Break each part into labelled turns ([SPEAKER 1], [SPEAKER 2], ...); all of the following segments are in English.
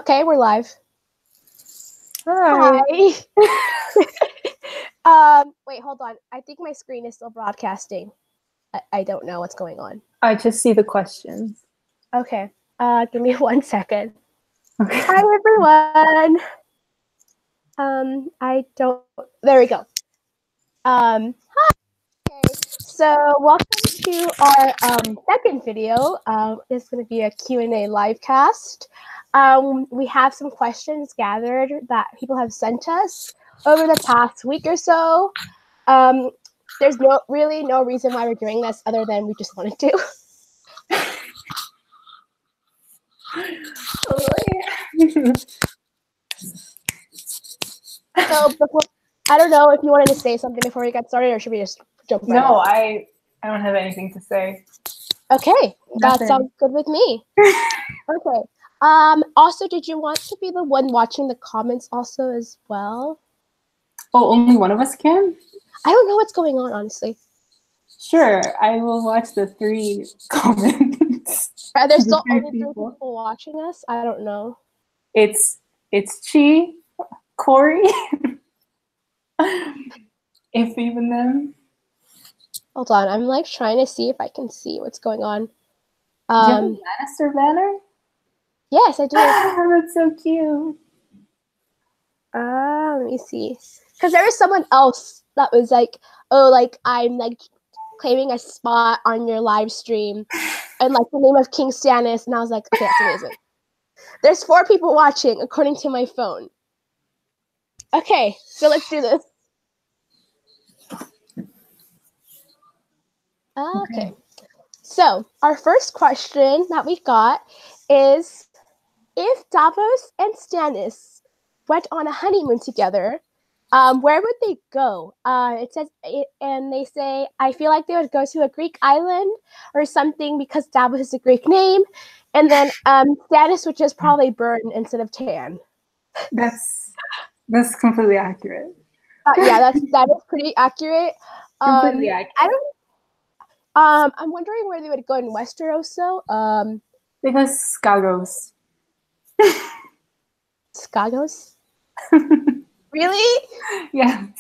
[SPEAKER 1] Okay, we're live.
[SPEAKER 2] Hi.
[SPEAKER 1] Wait, hold on. I think my screen is still broadcasting. I don't know what's going on.
[SPEAKER 2] I just see the questions.
[SPEAKER 1] Okay. Give me 1 second.
[SPEAKER 2] Okay.
[SPEAKER 1] Hi, everyone. There we go. Hi. Okay. So welcome to our second video. This is going to be a Q&A live cast. We have some questions gathered that people have sent us over the past week or so. There's really no reason why we're doing this other than we just wanted to. So I don't know if you wanted to say something before we get started, or should we just jump right in?
[SPEAKER 2] No, I don't have anything to say.
[SPEAKER 1] Okay, that
[SPEAKER 2] Nothing.
[SPEAKER 1] sounds good with me. Okay. Also, did you want to be the one watching the comments also as well?
[SPEAKER 2] Oh, only one of us can?
[SPEAKER 1] I don't know what's going on, honestly.
[SPEAKER 2] Sure, I will watch the 3 comments.
[SPEAKER 1] Are there still only 3 people watching us? I don't know.
[SPEAKER 2] It's Chi, Corey, if even them.
[SPEAKER 1] Hold on, I'm like trying to see if I can see what's going on.
[SPEAKER 2] Do you have a Lannister banner?
[SPEAKER 1] Yes, I do.
[SPEAKER 2] That's so cute.
[SPEAKER 1] Let me see. Because there was someone else that was like, oh, like I'm like claiming a spot on your live stream and like the name of King Stannis, and I was like, okay, that's amazing. There's 4 people watching according to my phone. Okay, so let's do this. Okay. So our first question that we got is, if Davos and Stannis went on a honeymoon together, where would they go? It says, and they say, I feel like they would go to a Greek island or something because Davos is a Greek name, and then Stannis would just probably burn instead of tan.
[SPEAKER 2] That's completely accurate.
[SPEAKER 1] Yeah, that is pretty accurate.
[SPEAKER 2] Completely accurate.
[SPEAKER 1] I'm wondering where they would go in Westeros, though.
[SPEAKER 2] Because Skagos.
[SPEAKER 1] Skagos? Really?
[SPEAKER 2] Yes.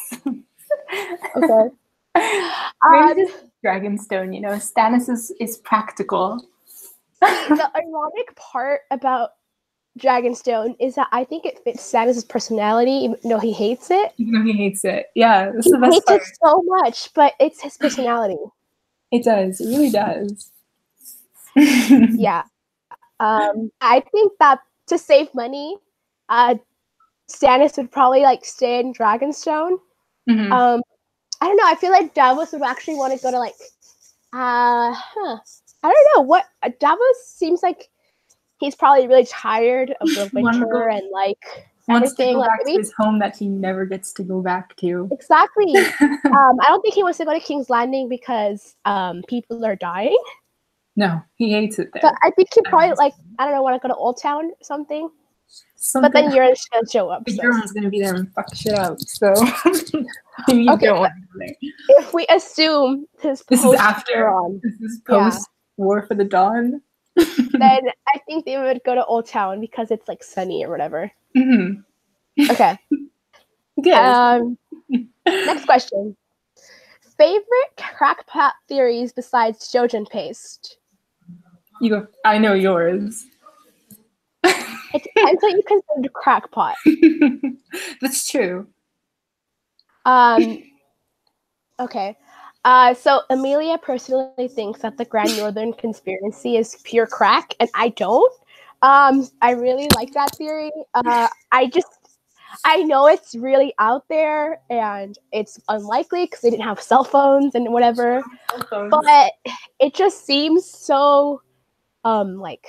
[SPEAKER 1] Okay.
[SPEAKER 2] Dragonstone, you know, Stannis is practical.
[SPEAKER 1] See, the ironic part about Dragonstone is that I think it fits Stannis' personality, even though he hates it.
[SPEAKER 2] Even though he hates it. Yeah, that's
[SPEAKER 1] he
[SPEAKER 2] the best
[SPEAKER 1] hates
[SPEAKER 2] part.
[SPEAKER 1] it so much, but it's his personality.
[SPEAKER 2] It does. It really does.
[SPEAKER 1] Yeah. I think that to save money, Stannis would probably like stay in Dragonstone.
[SPEAKER 2] Mm-hmm.
[SPEAKER 1] I don't know. I feel like Davos would actually want to go to like, I don't know what. Davos seems like he's probably really tired of the winter and like
[SPEAKER 2] wants
[SPEAKER 1] everything.
[SPEAKER 2] to go back
[SPEAKER 1] like,
[SPEAKER 2] to his home that he never gets to go back to.
[SPEAKER 1] Exactly. I don't think he wants to go to King's Landing because people are dying.
[SPEAKER 2] No, he hates it there.
[SPEAKER 1] But I think he probably like, I don't know, want to go to Old Town or something. But then Euron's gonna show up.
[SPEAKER 2] But
[SPEAKER 1] so.
[SPEAKER 2] Euron's gonna be there and fuck shit up. So you don't want to go there.
[SPEAKER 1] If we assume this
[SPEAKER 2] is after
[SPEAKER 1] on,
[SPEAKER 2] this is post War for the Dawn,
[SPEAKER 1] then I think they would go to Old Town because it's like sunny or whatever.
[SPEAKER 2] Mm-hmm.
[SPEAKER 1] Okay.
[SPEAKER 2] Good.
[SPEAKER 1] Next question. Favorite crackpot theories besides Jojen paste?
[SPEAKER 2] You go. I know yours.
[SPEAKER 1] It depends what you consider crackpot.
[SPEAKER 2] That's true.
[SPEAKER 1] Okay. So Amelia personally thinks that the Grand Northern Conspiracy is pure crack, and I don't. I really like that theory. I know it's really out there, and it's unlikely because they didn't have cell phones and whatever. But it just seems so, like,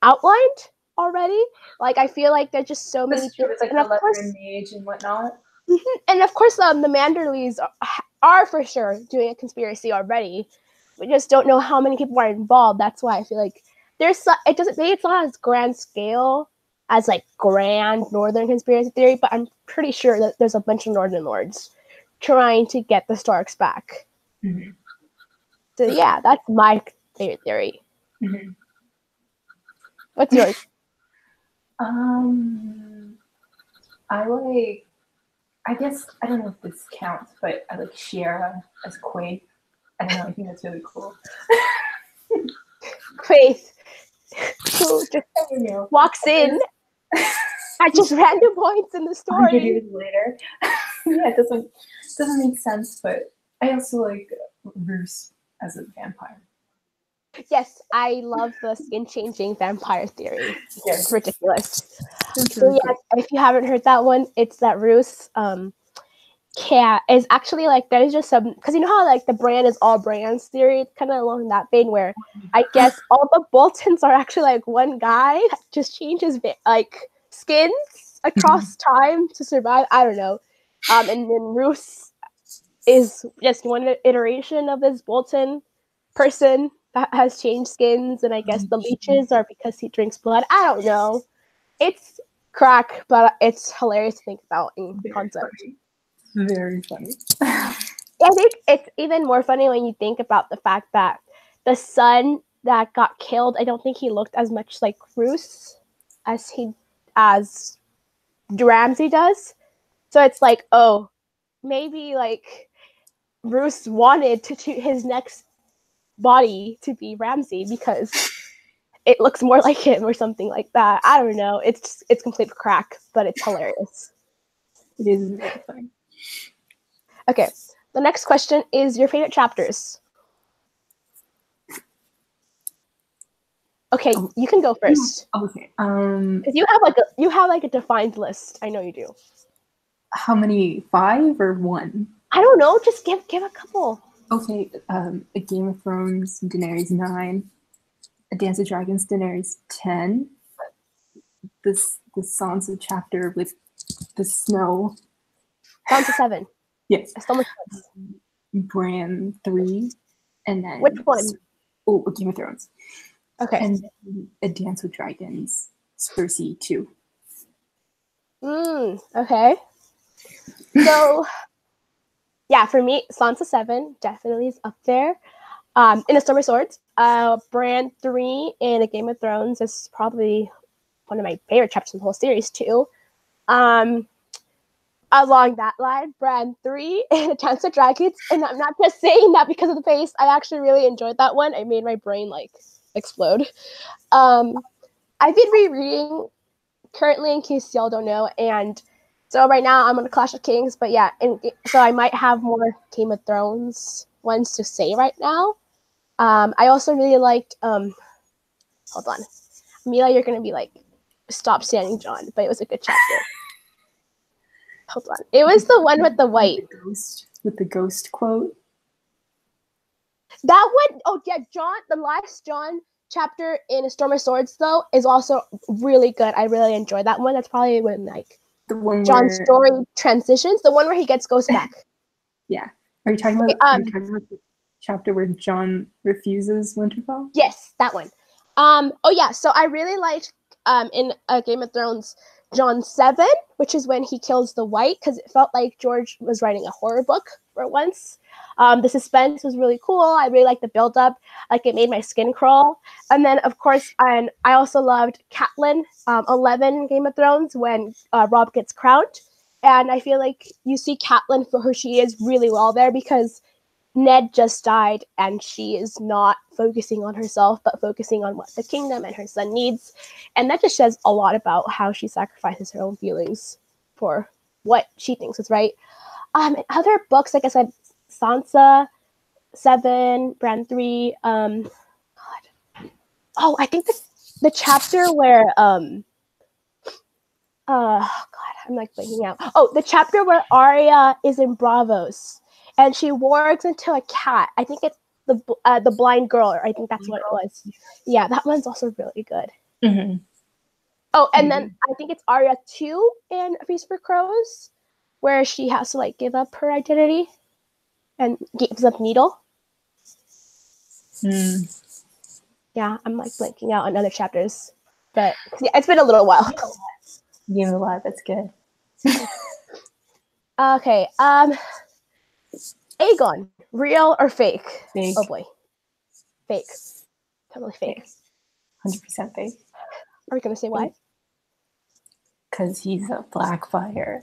[SPEAKER 1] outlined already. Like, I feel like there's just so many things.
[SPEAKER 2] It's like the Leopard Mage and whatnot.
[SPEAKER 1] And of course, the Manderleys are for sure doing a conspiracy already. We just don't know how many people are involved. That's why I feel like maybe it's not as grand scale as like Grand Northern Conspiracy Theory, but I'm pretty sure that there's a bunch of Northern Lords trying to get the Starks back. Mm-hmm. So yeah, that's my favorite theory. Mm-hmm. What's yours?
[SPEAKER 2] I guess, I don't know if this counts, but I like Shiera as Quaid. I don't know, I think that's really cool.
[SPEAKER 1] Quaid, who just walks in at just random points in the
[SPEAKER 2] 100
[SPEAKER 1] story.
[SPEAKER 2] years later. Yeah, it doesn't make sense, but I also like Roos as a vampire.
[SPEAKER 1] Yes, I love the skin-changing vampire theory.
[SPEAKER 2] Yes.
[SPEAKER 1] It's ridiculous.
[SPEAKER 2] That's
[SPEAKER 1] So
[SPEAKER 2] really
[SPEAKER 1] yeah, if you haven't heard that one, it's that Roos cat is actually like there's just some because you know how like the brand is all brands theory, kind of along that vein where I guess all the Boltons are actually like one guy that just changes like skins across time to survive. I don't know. And then Roos is just one iteration of this Bolton person that has changed skins, and I guess the leeches are because he drinks blood. I don't know. It's crack, but it's hilarious to think about in concept.
[SPEAKER 2] Very funny.
[SPEAKER 1] I think it's even more funny when you think about the fact that the son that got killed, I don't think he looked as much like Roos as Ramsay does. So it's like, oh, maybe like Roos wanted to choose his next body to be Ramsay because it looks more like him or something like that. I don't know. It's complete crack, but it's hilarious.
[SPEAKER 2] It is really funny.
[SPEAKER 1] Okay. The next question is your favorite chapters. Okay, you can go first.
[SPEAKER 2] Okay.
[SPEAKER 1] Because you have like a defined list. I know you do.
[SPEAKER 2] How many? 5 or 1?
[SPEAKER 1] I don't know. Just give a couple.
[SPEAKER 2] Okay. A Game of Thrones, Daenerys 9. A Dance of Dragons, Daenerys 10. The Sansa chapter with the snow.
[SPEAKER 1] Sansa 7.
[SPEAKER 2] Yes.
[SPEAKER 1] I stole my choice.
[SPEAKER 2] Bran 3. And then
[SPEAKER 1] Which one?
[SPEAKER 2] Oh, Game of Thrones.
[SPEAKER 1] Okay.
[SPEAKER 2] And then A Dance with Dragons, Cersei 2.
[SPEAKER 1] Okay. So, yeah, for me, Sansa 7 definitely is up there. In A Storm of Swords, Bran 3 in A Game of Thrones is probably one of my favorite chapters in the whole series, too. Along that line, Bran 3 in A Dance with Dragons, and I'm not just saying that because of the face. I actually really enjoyed that one. It made my brain, like, explode. I've been rereading currently, in case y'all don't know, and so right now I'm on Clash of Kings, but yeah, so I might have more Game of Thrones ones to say right now. I also really liked, hold on. Mila, you're going to be like, stop standing John, but it was a good chapter. Hold on. It was the one with the white.
[SPEAKER 2] With the ghost quote.
[SPEAKER 1] That one, oh yeah, John, the last John chapter in A Storm of Swords, though, is also really good. I really enjoyed that one. That's probably when, like,
[SPEAKER 2] the one
[SPEAKER 1] John's story transitions. The one where he gets Ghost back.
[SPEAKER 2] Yeah. Are you talking about the chapter where John refuses Winterfell?
[SPEAKER 1] Yes, that one. Oh yeah, so I really liked in Game of Thrones John 7, which is when he kills the White, because it felt like George was writing a horror book for once. The suspense was really cool. I really liked the build-up. Like, it made my skin crawl. And then, of course, I also loved Catelyn 11 Game of Thrones when Robb gets crowned. And I feel like you see Catelyn for who she is really well there, because Ned just died and she is not focusing on herself, but focusing on what the kingdom and her son needs. And that just says a lot about how she sacrifices her own feelings for what she thinks is right. In other books, like I said, Sansa 7, Bran 3, God. Oh, I think the chapter where God, I'm like blanking out. Oh, the chapter where Arya is in Bravos and she wargs into a cat. I think it's the blind girl, or I think that's what it was. Yeah, that one's also really good.
[SPEAKER 2] Mm-hmm.
[SPEAKER 1] Oh, and then I think it's Arya 2 in Feast for Crows, where she has to like give up her identity and gives up Needle. Yeah, I'm like blanking out on other chapters, but yeah, it's been a little while.
[SPEAKER 2] Game of Life, that's good.
[SPEAKER 1] Okay, Aegon, real or fake?
[SPEAKER 2] Fake.
[SPEAKER 1] Oh boy, fake. Totally fake.
[SPEAKER 2] 100% fake.
[SPEAKER 1] Are we gonna say why?
[SPEAKER 2] because he's a Blackfire,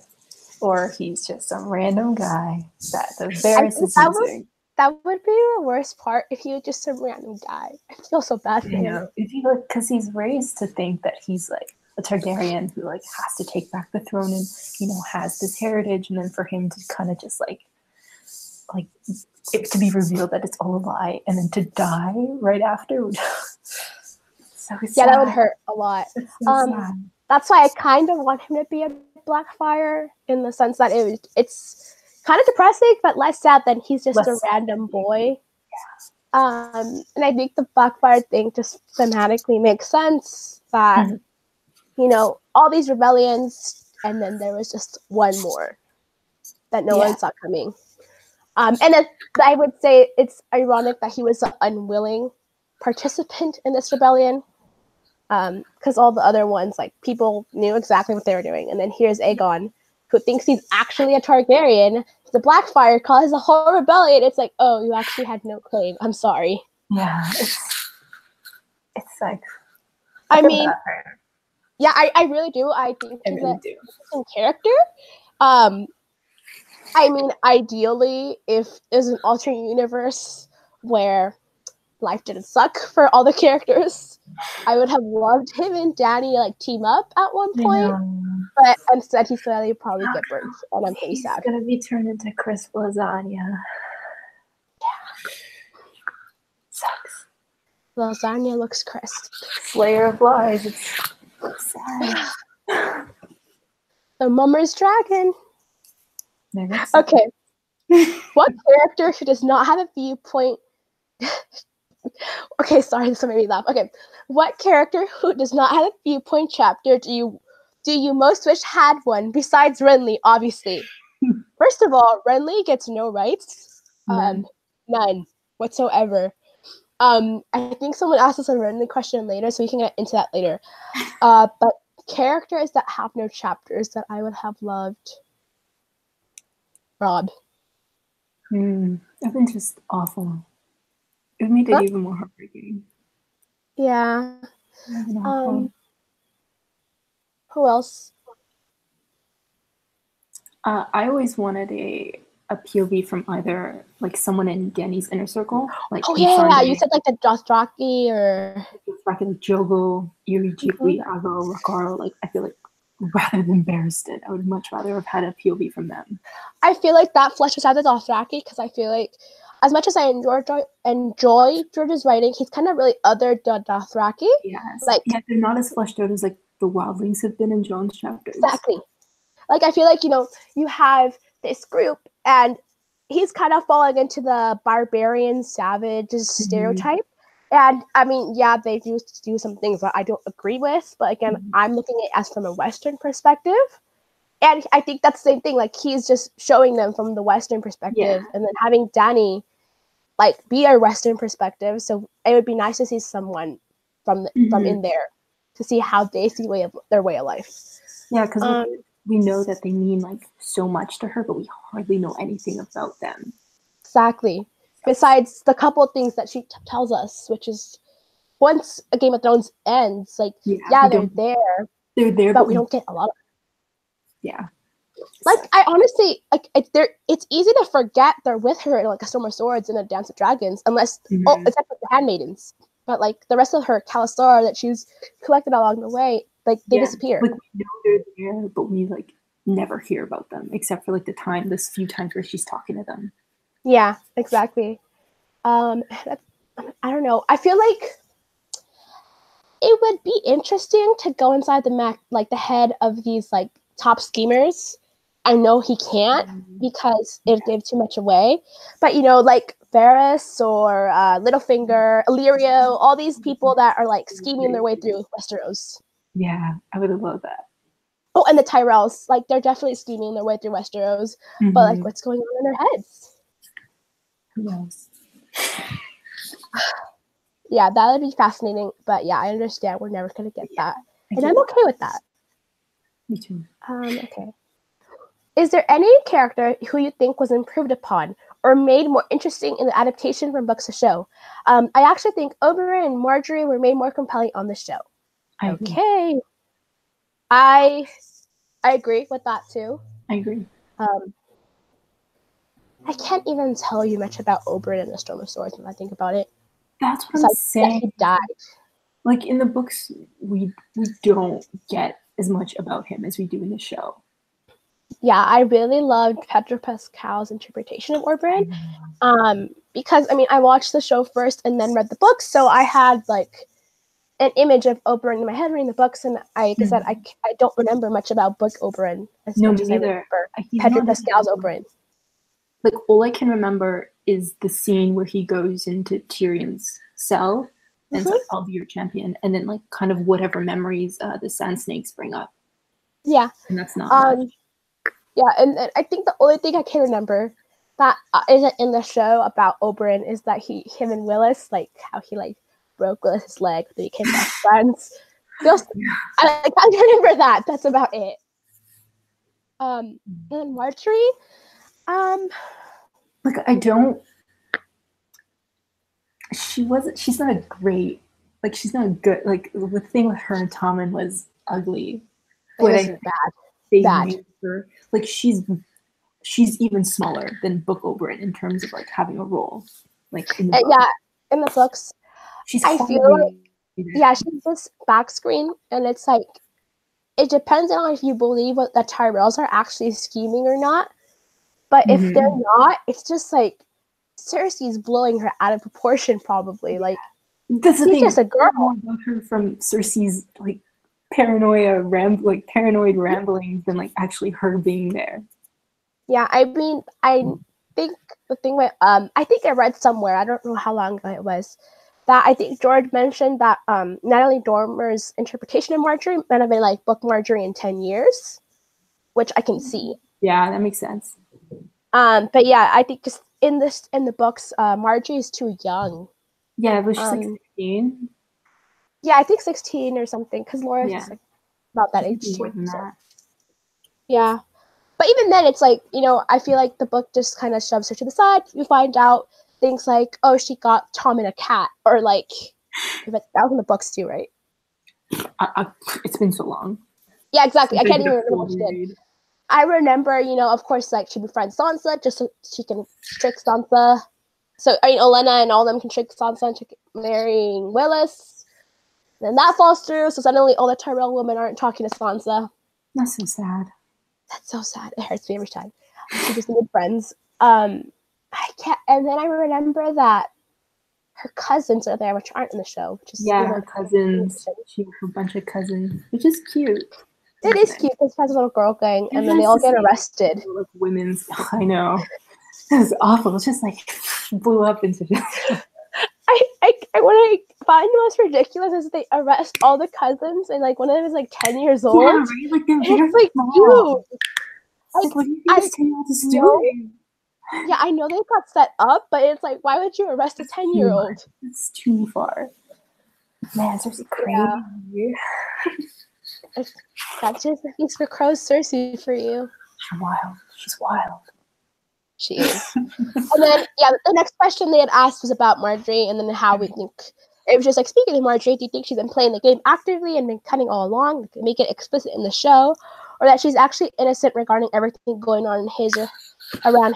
[SPEAKER 2] or he's just some random guy that the Varys is using.
[SPEAKER 1] That would be the worst part if he was just some random guy. I feel so bad for him.
[SPEAKER 2] If he like, because he's raised to think that he's like a Targaryen who like has to take back the throne and has this heritage, and then for him to kind of just like it to be revealed that it's all a lie, and then to die right after. So sad.
[SPEAKER 1] Yeah, that would hurt a lot.
[SPEAKER 2] So sad.
[SPEAKER 1] That's why I kind of want him to be a Blackfire, in the sense that it's kind of depressing, but less sad than he's just a random boy. Yeah. And I think the Blackfire thing just thematically makes sense, that all these rebellions, and then there was just one more that no one saw coming. And then I would say it's ironic that he was an unwilling participant in this rebellion, because all the other ones, like, people knew exactly what they were doing, and then here's Aegon, who thinks he's actually a Targaryen. The Blackfire causes a whole rebellion. It's like, oh, you actually had no claim. I'm sorry.
[SPEAKER 2] Yeah, it's like,
[SPEAKER 1] I mean, yeah, I really do. I think he's an interesting character. I mean, ideally, if there's an alternate universe where life didn't suck for all the characters, I would have loved him and Dany team up at one point. But instead, he's gonna probably get burned, and I'm pretty sad.
[SPEAKER 2] He's gonna be turned into crisp lasagna.
[SPEAKER 1] Yeah,
[SPEAKER 2] sucks.
[SPEAKER 1] Lasagna looks crisp.
[SPEAKER 2] Slayer of lies. It's sad.
[SPEAKER 1] The Mummer's Dragon. Okay. What character who does not have a viewpoint? Okay, sorry, this made me laugh. Okay, what character who does not have a viewpoint chapter do you most wish had one, besides Renly, obviously? First of all, Renly gets no rights. None whatsoever. I think someone asked us a Renly question later, so we can get into that later. But characters that have no chapters that I would have loved. Rob.
[SPEAKER 2] I think just awful. It made it even more heartbreaking.
[SPEAKER 1] Yeah. Who else?
[SPEAKER 2] I always wanted a POV from either someone in Dany's inner circle.
[SPEAKER 1] You said the Dothraki or
[SPEAKER 2] like Jogo, Iri, Jigli, Avo, Rakaro. I feel like rather than Barristan, I would much rather have had a POV from them.
[SPEAKER 1] I feel like that fleshes out the Dothraki, because I feel like as much as I enjoy George's writing, he's kind of really othered the Dothraki.
[SPEAKER 2] Yes. They're not as fleshed out as the wildlings have been in John's chapters.
[SPEAKER 1] Exactly. I feel like, you have this group, and he's kind of falling into the barbarian savage stereotype. And I mean, yeah, they do some things that I don't agree with, but again, I'm looking at it as from a Western perspective. And I think that's the same thing. He's just showing them from the Western perspective, and then having Dany be a Western perspective. So it would be nice to see someone from in there to see how they see their way of life.
[SPEAKER 2] Yeah, because we know that they mean so much to her, but we hardly know anything about them.
[SPEAKER 1] Exactly. Besides the couple of things that she tells us, which is once a Game of Thrones ends, they're there, but we don't get a lot of it.
[SPEAKER 2] Yeah.
[SPEAKER 1] I honestly, it's easy to forget they're with her in A Storm of Swords and A Dance of Dragons, unless, except for the handmaidens. But the rest of her Khalisar that she's collected along the way, they disappear.
[SPEAKER 2] We know they're there, but we never hear about them, except for this few times where she's talking to them.
[SPEAKER 1] Yeah, exactly. I don't know. I feel like it would be interesting to go inside the head of these top schemers. I know he can't because it gives too much away. But Varys or Littlefinger, Illyrio, all these people that are scheming their way through Westeros.
[SPEAKER 2] Yeah, I would have loved that.
[SPEAKER 1] Oh, and the Tyrells, they're definitely scheming their way through Westeros. But what's going on in their heads?
[SPEAKER 2] Who knows?
[SPEAKER 1] Yeah, that would be fascinating. But yeah, I understand we're never going to get that. And I'm okay with that.
[SPEAKER 2] Me too.
[SPEAKER 1] Okay. Is there any character who you think was improved upon or made more interesting in the adaptation from books to show? I actually think Oberyn and Marjorie were made more compelling on the show. Okay. I I agree with that too.
[SPEAKER 2] I agree.
[SPEAKER 1] I can't even tell you much about Oberyn and the Storm of Swords when I think about it.
[SPEAKER 2] That's what I'm saying.
[SPEAKER 1] He died.
[SPEAKER 2] Like in the books, we don't get as much about him as we do in the show.
[SPEAKER 1] Yeah, I really loved Pedro Pascal's interpretation of Oberyn. Because I mean, I watched the show first and then read the books, so I had like an image of Oberyn in my head reading the books, and I don't remember much about book Oberyn as much as I remember Pedro Pascal's Oberyn.
[SPEAKER 2] Like all I can remember is the scene where he goes into Tyrion's cell and it's like, I'll be your champion, and then like kind of whatever memories the Sand Snakes bring up.
[SPEAKER 1] Yeah,
[SPEAKER 2] and that's not much.
[SPEAKER 1] Yeah, and I think the only thing I can remember that isn't in the show about Oberyn is that him and Willis, like how he like broke Willis's leg, they became best friends. I can't remember that. That's about it. And then Marjorie,
[SPEAKER 2] like I don't. She's not a great. Like she's not good. Like the thing with her and Tommen was ugly.
[SPEAKER 1] It was bad.
[SPEAKER 2] They made her like she's even smaller than Book Oberyn in terms of like having a role. Like in the book.
[SPEAKER 1] Yeah, in the books, I feel like she's this back screen, and it's like it depends on if you believe what the Tyrells are actually scheming or not. But if they're not, it's just like Cersei's blowing her out of proportion. Probably like
[SPEAKER 2] that's the thing.
[SPEAKER 1] Just a girl.
[SPEAKER 2] More about her from Cersei's like paranoid ramblings than like actually her being there.
[SPEAKER 1] Yeah, I mean, I think the thing with I think I read somewhere, I don't know how long ago it was, that I think George mentioned that Natalie Dormer's interpretation of Marjorie might have been like book Marjorie in 10 years, which I can see.
[SPEAKER 2] Yeah, that makes sense.
[SPEAKER 1] But yeah, I think just in the books, Marjorie is too young.
[SPEAKER 2] Yeah, was she like 16?
[SPEAKER 1] Yeah, I think 16 or something, because Laura's just like about that age too. So. Yeah. But even then, it's like, you know, I feel like the book just kind of shoves her to the side. You find out things like, oh, she got Tommen a cat, or like, but that was in the books too, right?
[SPEAKER 2] It's been so long.
[SPEAKER 1] Yeah, exactly. I can't even remember what she did. I remember, you know, of course, like she befriends Sansa just so she can trick Sansa. So, I mean, Olenna and all of them can trick Sansa into marrying Willis. Then that falls through, so suddenly all the Tyrell women aren't talking to Sansa.
[SPEAKER 2] That's so sad.
[SPEAKER 1] That's so sad. It hurts me every time. She just needed friends. I can't. And then I remember that her cousins are there, which aren't in the show. Which is
[SPEAKER 2] her cousins. She has a bunch of cousins, which is cute.
[SPEAKER 1] It is cute because she has a little girl gang, and then they all get arrested.
[SPEAKER 2] Like women's. I know. That was awful. It's just like blew up into.
[SPEAKER 1] What I find most ridiculous is they arrest all the cousins, and like one of them is like 10 years old.
[SPEAKER 2] Yeah, right? Like they're
[SPEAKER 1] like
[SPEAKER 2] small. Like, what do you think this 10-year-old is doing?
[SPEAKER 1] Yeah, I know they got set up, but it's like, why would you arrest a 10-year-old?
[SPEAKER 2] It's too far. Man, Cersei crazy.
[SPEAKER 1] Yeah. That's just a feast for crows, Cersei for you.
[SPEAKER 2] She's wild. She's wild.
[SPEAKER 1] She is. And then, the next question they had asked was about Marjorie, and then how we think. It was just like, speaking of Marjorie, do you think she's been playing the game actively and been cunning all along, like, make it explicit in the show, or that she's actually innocent regarding everything going on in around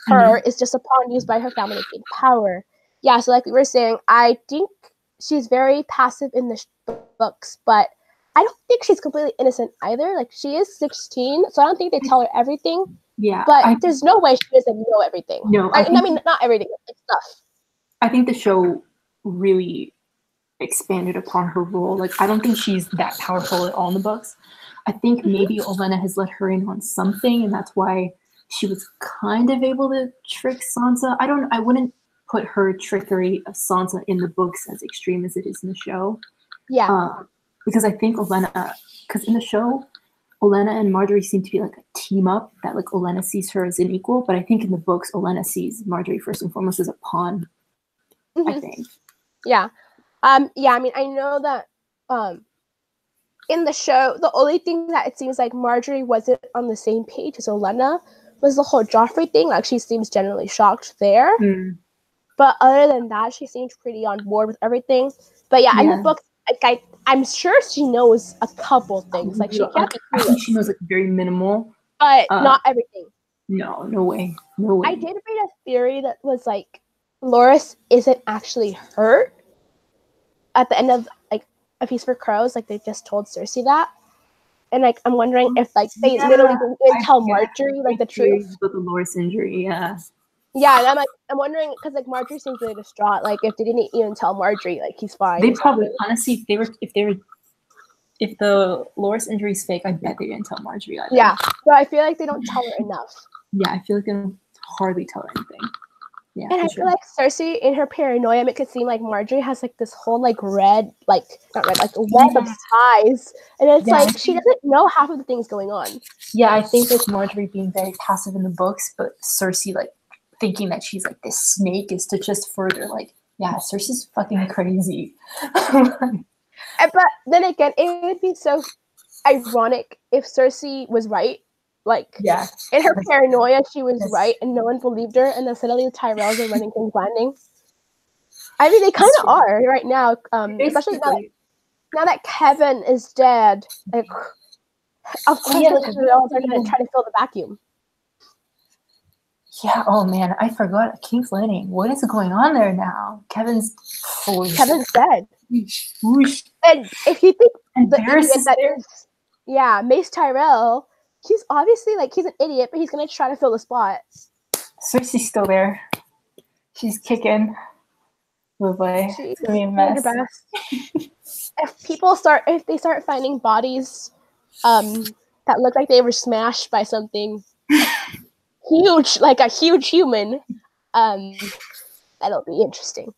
[SPEAKER 1] her, is just a pawn used by her family to gain power? Yeah, so like we were saying, I think she's very passive in the books, but I don't think she's completely innocent either. Like, she is 16, so I don't think they tell her everything.
[SPEAKER 2] Yeah.
[SPEAKER 1] But there's no way she doesn't know everything.
[SPEAKER 2] No.
[SPEAKER 1] I mean, not everything, but stuff.
[SPEAKER 2] I think the show really expanded upon her role. Like, I don't think she's that powerful at all in the books. I think maybe Olenna has let her in on something, and that's why she was kind of able to trick Sansa. I wouldn't put her trickery of Sansa in the books as extreme as it is in the show.
[SPEAKER 1] Yeah.
[SPEAKER 2] Because I think because in the show, Olenna and Marjorie seem to be like a team up, that like Olenna sees her as an equal, but I think in the books, Olenna sees Marjorie first and foremost as a pawn, I think.
[SPEAKER 1] Yeah. I mean, I know that in the show, the only thing that it seems like Marjorie wasn't on the same page as Olenna was the whole Joffrey thing. Like, she seems generally shocked there. But other than that, she seems pretty on board with everything. But in the books, I'm sure she knows a couple things. Like, she can't be
[SPEAKER 2] I think
[SPEAKER 1] clueless,
[SPEAKER 2] she knows like very minimal.
[SPEAKER 1] but not everything.
[SPEAKER 2] No, no way. No way.
[SPEAKER 1] I did read a theory that was like Loris isn't actually hurt at the end of like A Feast for Crows. Like, they just told Cersei that. And like, I'm wondering if like they literally didn't even tell Marjorie like the truth.
[SPEAKER 2] But the Loris injury, yeah.
[SPEAKER 1] Yeah, and I'm wondering because like Marjorie seems really distraught. Like, if they didn't even tell Marjorie, like, he's fine.
[SPEAKER 2] They probably honestly, if the Loris injury is fake, I bet they didn't tell Marjorie either.
[SPEAKER 1] Yeah, so I feel like they don't tell her enough.
[SPEAKER 2] Yeah, I feel like they don't hardly tell her anything. Yeah,
[SPEAKER 1] and I feel like Cersei, in her paranoia, make it seem like Marjorie has like this whole like red, like not red, like a web of spies, and it's like she doesn't know half of the things going on.
[SPEAKER 2] Yeah, I think like Marjorie being very passive in the books, but Cersei like thinking that she's like this snake is to just further like, yeah, Cersei's fucking crazy.
[SPEAKER 1] But then again, it would be so ironic if Cersei was right. Like, in her paranoia, she was right, and no one believed her, and then suddenly the Tyrells are running King's Landing. I mean, they kind of are right now, especially now that Kevin is dead. Like, of course, the Tyrells are going to try to fill the vacuum.
[SPEAKER 2] Yeah. Oh man, I forgot King's Landing. What is going on there now? Kevin's
[SPEAKER 1] dead. Whoosh. And if you think the idiot that is, Mace Tyrell, he's obviously like he's an idiot, but he's gonna try to fill the spot.
[SPEAKER 2] Cersei's still there. She's kicking. Oh boy, it's gonna be a mess.
[SPEAKER 1] If they start finding bodies, that look like they were smashed by something huge, like a huge human, that'll be interesting.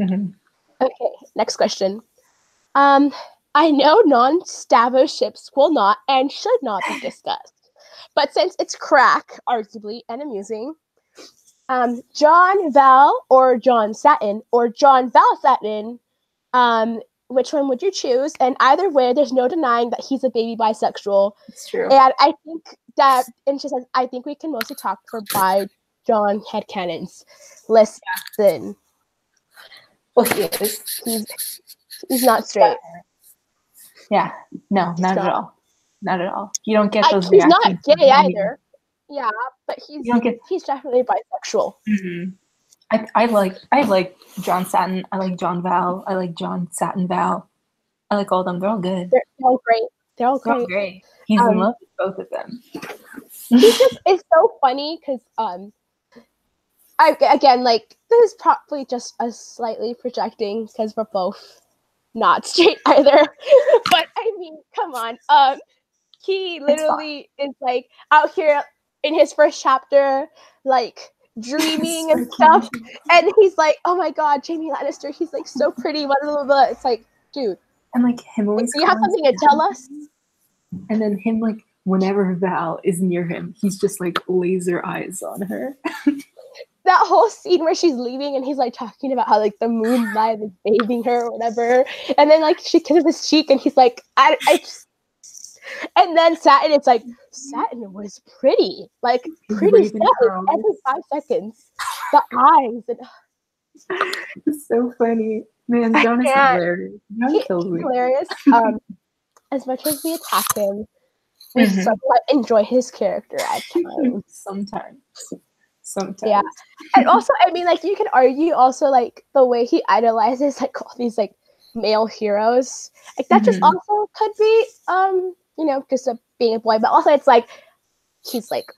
[SPEAKER 2] Mm-hmm.
[SPEAKER 1] Okay, next question. I know non-Stavos ships will not and should not be discussed, but since it's crack, arguably, and amusing, John Val or John Satin or John Val Satin, which one would you choose? And either way, there's no denying that he's a baby bisexual.
[SPEAKER 2] It's true.
[SPEAKER 1] And I think that, and she says, I think we can mostly talk for bi John headcanons. Listen.
[SPEAKER 2] Well, he is.
[SPEAKER 1] He's not straight.
[SPEAKER 2] Yeah, no, not at all. Not at all. You don't get those
[SPEAKER 1] reactions. He's not gay either. Yeah, but he's definitely bisexual.
[SPEAKER 2] Mm-hmm. I like John Satin. I like John Val. I like John Satin Val. I like all of them. They're all good.
[SPEAKER 1] They're all great. They're all great.
[SPEAKER 2] He's in love with both of them.
[SPEAKER 1] It's so funny because again, like, this is probably just us slightly projecting because we're both not straight either. But I mean, come on. He literally is like out here in his first chapter, like dreaming and stuff. And he's like, oh my god, Jaime Lannister, he's like so pretty, blah, blah, blah. It's like, dude.
[SPEAKER 2] And like him always
[SPEAKER 1] do you have something to tell us?
[SPEAKER 2] And then him, like, whenever Val is near him, he's just like laser eyes on her.
[SPEAKER 1] That whole scene where she's leaving and he's like talking about how like the moonlight is bathing her or whatever, and then like she kisses his cheek and he's like, I just. And then Satin, it's like, Satin was pretty, like pretty Satin every 5 seconds. The eyes and
[SPEAKER 2] it's so funny, man. John is hilarious. John killed me.
[SPEAKER 1] Hilarious. As much as we attack him, we somewhat enjoy his character at times.
[SPEAKER 2] Sometimes.
[SPEAKER 1] Yeah. And also, I mean, like, you can argue also, like, the way he idolizes, like, all these, like, male heroes. Like, that just also could be, you know, just being a boy. But also, it's like, he's, like,